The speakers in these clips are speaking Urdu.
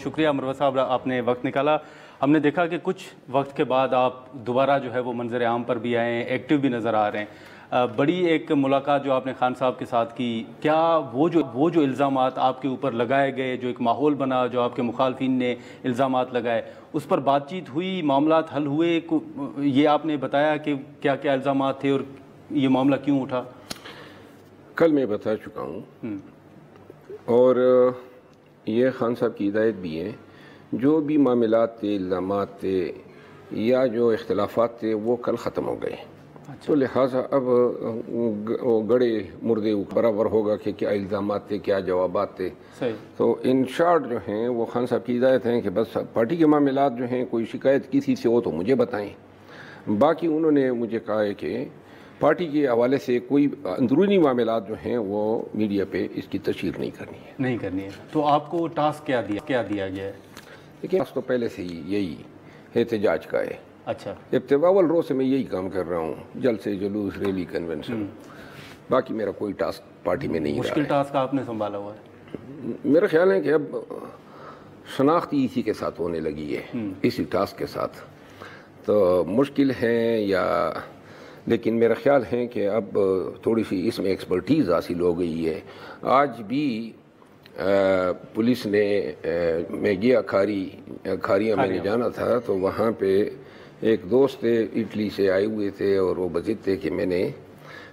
شکریہ مروہ صاحب، آپ نے وقت نکالا۔ ہم نے دیکھا کہ کچھ وقت کے بعد آپ دوبارہ جو ہے وہ منظر عام پر بھی آئے ہیں، ایکٹیو بھی نظر آ رہے ہیں۔ بڑی ایک ملاقات جو آپ نے خان صاحب کے ساتھ کی، کیا وہ جو الزامات آپ کے اوپر لگائے گئے، جو ایک ماحول بنا، جو آپ کے مخالفین نے الزامات لگائے، اس پر بات چیت ہوئی، معاملات حل ہوئے؟ یہ آپ نے بتایا کہ کیا کیا الزامات تھے اور یہ معاملہ کیوں اٹھا؟ کل میں بتا چکا ہوں، اور یہ خان صاحب کی ہدایت بھی ہے، جو بھی معاملات تھے، الزامات تھے یا جو اختلافات تھے وہ کل ختم ہو گئے۔ تو لہٰذا اب گڑے مردے برابر ہوگا کہ کیا الزامات تھے، کیا جوابات تھے۔ تو ان شارٹ جو ہیں وہ خان صاحب کی ہدایت ہیں کہ بس پارٹی کے معاملات جو ہیں، کوئی شکایت کسی سے ہو تو مجھے بتائیں۔ باقی انہوں نے مجھے کہا ہے کہ پارٹی کے حوالے سے کوئی اندرونی معاملات جو ہیں وہ میڈیا پہ اس کی تشہیر نہیں کرنی ہے۔ تو آپ کو ٹاسک کیا دیا گیا ہے؟ لیکن تو پہلے سے ہی یہی احتجاج کا ہے۔ اچھا، اول روز سے میں یہی کام کر رہا ہوں، جلسے، جلوس، ریلی، کنونشن۔ باقی میرا کوئی ٹاسک پارٹی میں نہیں رہا ہے۔ مشکل ٹاسک آپ نے سنبھالا ہوا ہے؟ میرا خیال ہے کہ اب شناختی اسی کے ساتھ ہونے لگی ہے، اسی ٹاسک کے ساتھ۔ تو مشکل ہے یا، لیکن میرا خیال ہے کہ اب تھوڑی سی اس میں ایکسپرٹیز حاصل ہو گئی ہے۔ آج بھی پولیس نے، میں گیا کھاریاں میں نے جانا تھا، تو وہاں پہ ایک دوست تھے اٹلی سے آئے ہوئے تھے، اور وہ بضد تھے کہ میں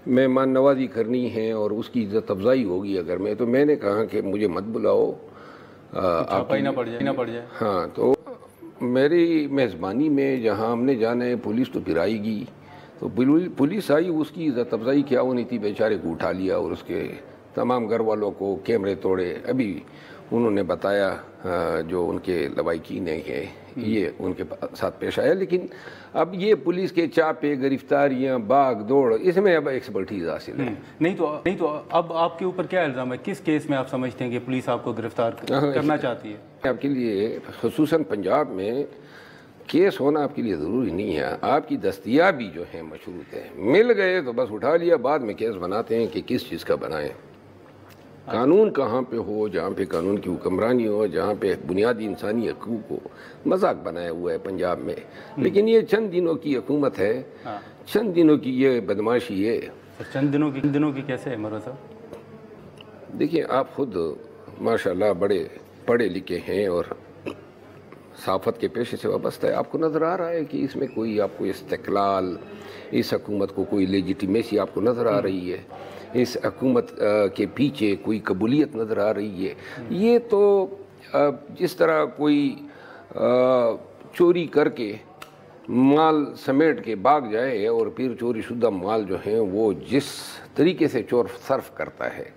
مہمان نوازی کرنی ہے اور اس کی عزت افزائی ہوگی اگر تو میں نے کہا کہ مجھے مت بلاؤ، آپ نہ پڑ جائے۔ ہاں، تو میری میزبانی میں جہاں ہم نے جانا ہے پولیس تو پھر آئے گی، تو پولیس آئی، اس کی عزت افزائی کیا ہونی تھی، بیچارے کو اٹھا لیا اور اس کے تمام گھر والوں کو کیمرے توڑے۔ ابھی انہوں نے بتایا جو ان کے لوائقین ہیں، یہ ان کے ساتھ پیش آیا۔ لیکن اب یہ پولیس کے چاپے، گرفتاریاں، بھاگ دوڑ، اس میں اب ایکسپرٹیز حاصل ہے۔ نہیں تو اب آپ کے اوپر کیا الزام ہے؟ کس کیس میں آپ سمجھتے ہیں کہ پولیس آپ کو گرفتار کرنا چاہتی ہے؟ آپ کے لیے خصوصاً پنجاب میں کیس ہونا آپ کے لیے ضروری نہیں ہے، آپ کی دستیابی جو ہے مشروط ہے۔ مل گئے تو بس اٹھا لیا، بعد میں کیس بناتے ہیں کہ کس چیز کا بنائیں۔ قانون کہاں پہ ہو، جہاں پہ قانون کی حکمرانی ہو، جہاں پہ بنیادی انسانی حقوق ہو، مذاق بنایا ہوا ہے پنجاب میں۔ لیکن یہ چند دنوں کی حکومت ہے، چند دنوں کی یہ بدماشی ہے۔ چند دنوں کی کیسے ہے مروہ صاحب؟ دیکھیں، آپ خود ماشاءاللہ بڑے پڑھے لکھے ہیں اور صحافت کے پیشے سے وابستہ ہے، آپ کو نظر آ رہا ہے کہ اس میں کوئی آپ کو استقلال، اس حکومت کو کوئی لیجیٹیمیسی آپ کو نظر آ رہی ہے، اس حکومت کے پیچھے کوئی قبولیت نظر آ رہی ہے؟ یہ تو جس طرح کوئی چوری کر کے مال سمیٹ کے بھاگ جائے اور پھر چوری شدہ مال جو ہیں وہ جس طریقے سے چور صرف کرتا ہے،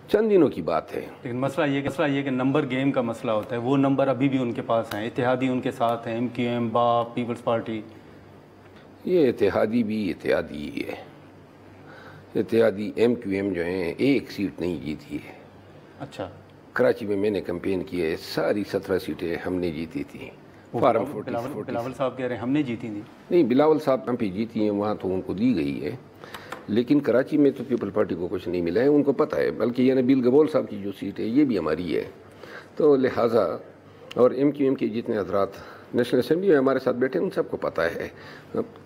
چند دنوں کی بات ہے۔ لیکن مسئلہ یہ کہ نمبر گیم کا مسئلہ ہوتا ہے، وہ نمبر ابھی بھی ان کے پاس ہیں، اتحادی ان کے ساتھ ہیں، MQM، باپ، پیپلز پارٹی۔ یہ اتحادی بھی اتحادی ہی ہے، اتحادی MQM جو ہیں ایک سیٹ نہیں جیتی ہے۔ اچھا، کراچی میں میں نے کمپین کی ہے، ساری 17 سیٹیں ہم نے جیتی تھیں۔ بلاول صاحب کہہ رہے ہیں ہم نے جیتی تھی؟ نہیں، بلاول صاحب ہم پہ جیتی ہیں، وہاں تو ان کو دی گئی ہے، لیکن کراچی میں تو پیپل پارٹی کو کچھ نہیں ملا ہے، ان کو پتہ ہے۔ بلکہ یہ نبیل گبول صاحب کی جو سیٹ ہے یہ بھی ہماری ہے۔ تو لہٰذا، اور MQM کے جتنے حضرات نیشنل اسمبلی میں ہمارے ساتھ بیٹھے ان سب کو پتہ ہے،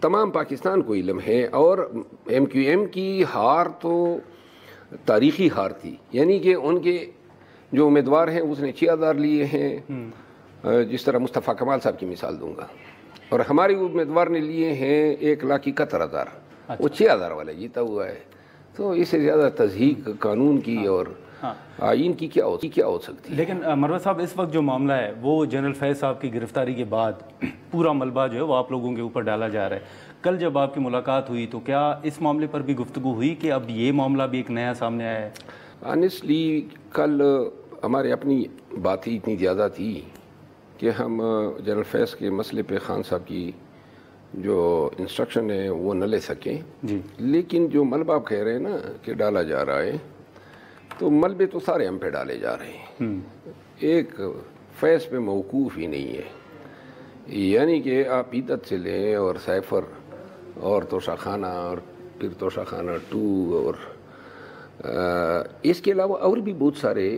تمام پاکستان کو علم ہے۔ اور MQM کی ہار تو تاریخی ہار تھی، یعنی کہ ان کے جو امیدوار ہیں اس نے 6000 لیے ہیں، جس طرح مصطفیٰ کمال صاحب کی مثال دوں گا، اور ہمارے امیدوار نے لیے ہیں 1,71,000، وہ 6000 والا جیتا ہوا ہے۔ تو اس سے زیادہ تضحیق قانون کی اور آئین کی کیا ہو سکتی ہے؟ لیکن مروہ صاحب، اس وقت جو معاملہ ہے وہ جنرل فیض صاحب کی گرفتاری کے بعد پورا ملبہ جو ہے وہ آپ لوگوں کے اوپر ڈالا جا رہا ہے۔ کل جب آپ کی ملاقات ہوئی تو کیا اس معاملے پر بھی گفتگو ہوئی کہ اب یہ معاملہ بھی ایک نیا سامنے آیا ہے؟ آنیسٹلی کل ہمارے اپنی بات ہی اتنی زیادہ تھی کہ ہم جنرل فیض کے مسئلے پہ خان صاحب کی جو انسٹرکشن ہے وہ نہ لے سکیں جی، لیکن جو ملبہ آپ کہہ رہے ہیں نا کہ ڈالا جا رہا ہے، تو ملبے تو سارے ہم پہ ڈالے جا رہے ہیں، ایک فیض پہ موقوف ہی نہیں ہے۔ یعنی کہ آپ عیدت سے لیں اور سیفر اور توشہ خانہ اور پھر توشہ خانہ 2 اور اس کے علاوہ اور بھی بہت سارے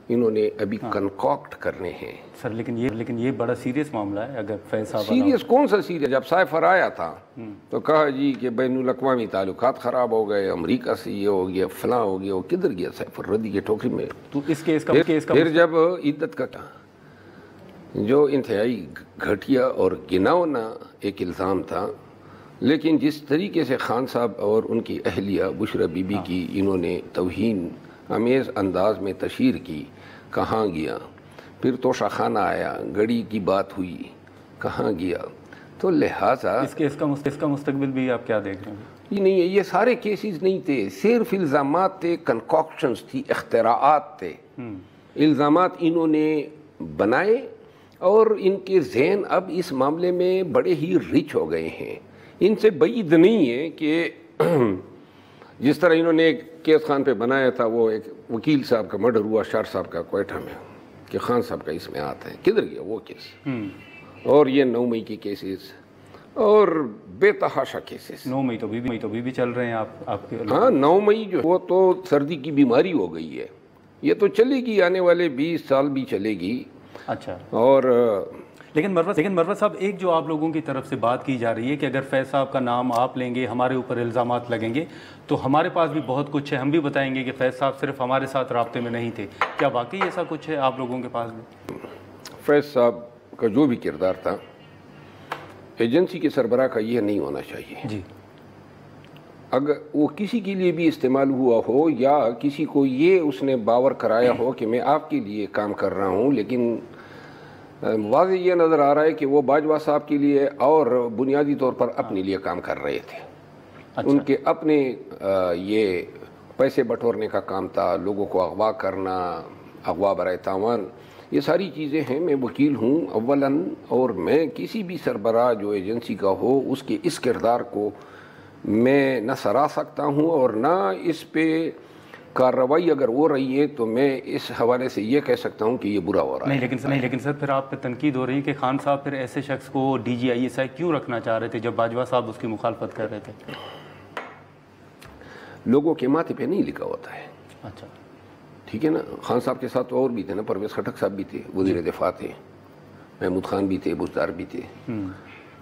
انہوں نے ابھی کنکاکٹ کرنے ہیں سر، لیکن یہ بڑا سیریس معاملہ ہے. اگر فیض صاحب سیریس کون سا سیریس؟ جب سائفر آیا تھا تو کہا جی کہ بین الاقوامی تعلقات خراب ہو گئے، امریکہ سے یہ ہو گیا، فلاں ہو گیا. وہ کدھر گیا سائفر؟ ردی کے ٹوکری میں. تو اس کیس کا پھر جب عدت کا جو انتہائی گھٹیا اور گناؤنا ایک الزام تھا، لیکن جس طریقے سے خان صاحب اور ان کی اہلیہ بشرا بی بی کی انہوں نے توہین امیز انداز میں تشہیر کی، کہاں گیا؟ پھر توشہ خانہ آیا، گڑی کی بات ہوئی، کہاں گیا؟ تو لہٰذا اس کا مستقبل بھی آپ کیا دیکھ رہے ہیں؟ یہ نہیں ہے، یہ سارے کیسز نہیں تھے، صرف الزامات تھے، کنکاکشنز تھی، اختراعات تھے. الزامات انہوں نے بنائے اور ان کے ذہن اب اس معاملے میں بڑے ہی رچ ہو گئے ہیں. ان سے بعید نہیں ہے کہ جس طرح انہوں نے ایک کیس خان پہ بنایا تھا، وہ ایک وکیل صاحب کا مرڈر ہوا شار صاحب کا کوئٹہ میں، کہ خان صاحب کا اس میں آتا ہے. کدھر گیا وہ کیس؟ اور یہ 9 مئی کی کیسز اور بے تحاشا کیسز. 9 مئی تو بھی چل رہے ہیں آپ کے. ہاں 9 مئی جو وہ تو سردی کی بیماری ہو گئی ہے، یہ تو چلے گی، آنے والے 20 سال بھی چلے گی. اچھا. اور لیکن مروت صاحب، ایک جو آپ لوگوں کی طرف سے بات کی جا رہی ہے کہ اگر فیض صاحب کا نام آپ لیں گے، ہمارے اوپر الزامات لگیں گے، تو ہمارے پاس بھی بہت کچھ ہے، ہم بھی بتائیں گے کہ فیض صاحب صرف ہمارے ساتھ رابطے میں نہیں تھے. کیا واقعی ایسا کچھ ہے آپ لوگوں کے پاس بھی؟ فیض صاحب کا جو بھی کردار تھا، ایجنسی کے سربراہ کا یہ نہیں ہونا چاہیے. جی. اگر وہ کسی کے لیے بھی استعمال ہوا ہو یا کسی کو یہ اس نے باور کرایا ہو کہ میں آپ کے لیے کام کر رہا ہوں، لیکن واضح یہ نظر آ رہا ہے کہ وہ باجوہ صاحب کے لیے اور بنیادی طور پر اپنے لیے کام کر رہے تھے. ان کے اپنے یہ پیسے بٹورنے کا کام تھا، لوگوں کو اغوا کرنا، اغوا برائے تاوان، یہ ساری چیزیں ہیں. میں وکیل ہوں اولاً، اور میں کسی بھی سربراہ جو ایجنسی کا ہو اس کے اس کردار کو میں نہ سراہ سکتا ہوں اور نہ اس پہ کارروائی اگر ہو رہی ہے تو میں اس حوالے سے یہ کہہ سکتا ہوں کہ یہ برا ہو رہا ہے. لیکن سر پھر آپ پہ تنقید ہو رہی ہے کہ خان صاحب پھر ایسے شخص کو DGISI کیوں رکھنا چاہ رہے تھے جب باجوہ صاحب اس کی مخالفت کر رہے تھے؟ لوگوں کے ماتھے پہ نہیں لکھا ہوتا ہے. اچھا. ٹھیک ہے نا. خان صاحب کے ساتھ اور بھی تھے نا، پرویز خٹک صاحب بھی تھے، وزیر دفاع تھے، محمود خان بھی تھے، بزدار بھی تھے.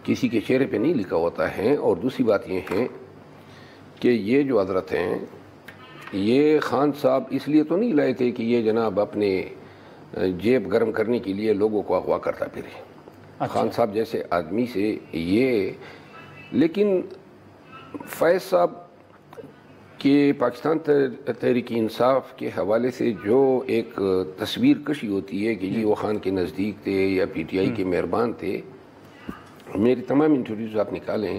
کسی کے چہرے پہ نہیں لکھا ہوتا ہے. اور دوسری بات یہ ہے کہ یہ جو حضرت ہیں، یہ خان صاحب اس لیے تو نہیں لائے تھے کہ یہ جناب اپنے جیب گرم کرنے کے لیے لوگوں کو اغوا کرتا پھرے. خان صاحب جیسے آدمی سے یہ، لیکن فیض صاحب کہ پاکستان تحریک انصاف کے حوالے سے جو ایک تصویر کشی ہوتی ہے کہ جی وہ خان کے نزدیک تھے یا PTI کے مہربان تھے، میری تمام انٹرویوز آپ نکالیں،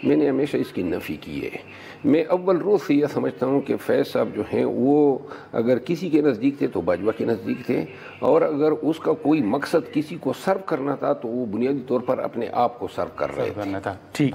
میں نے ہمیشہ اس کی نفی کی ہے. میں اول روز سے یہ سمجھتا ہوں کہ فیض صاحب جو ہیں وہ اگر کسی کے نزدیک تھے تو باجوہ کے نزدیک تھے، اور اگر اس کا کوئی مقصد کسی کو سرو کرنا تھا تو وہ بنیادی طور پر اپنے آپ کو سرو کر رہے تھے. ٹھیک.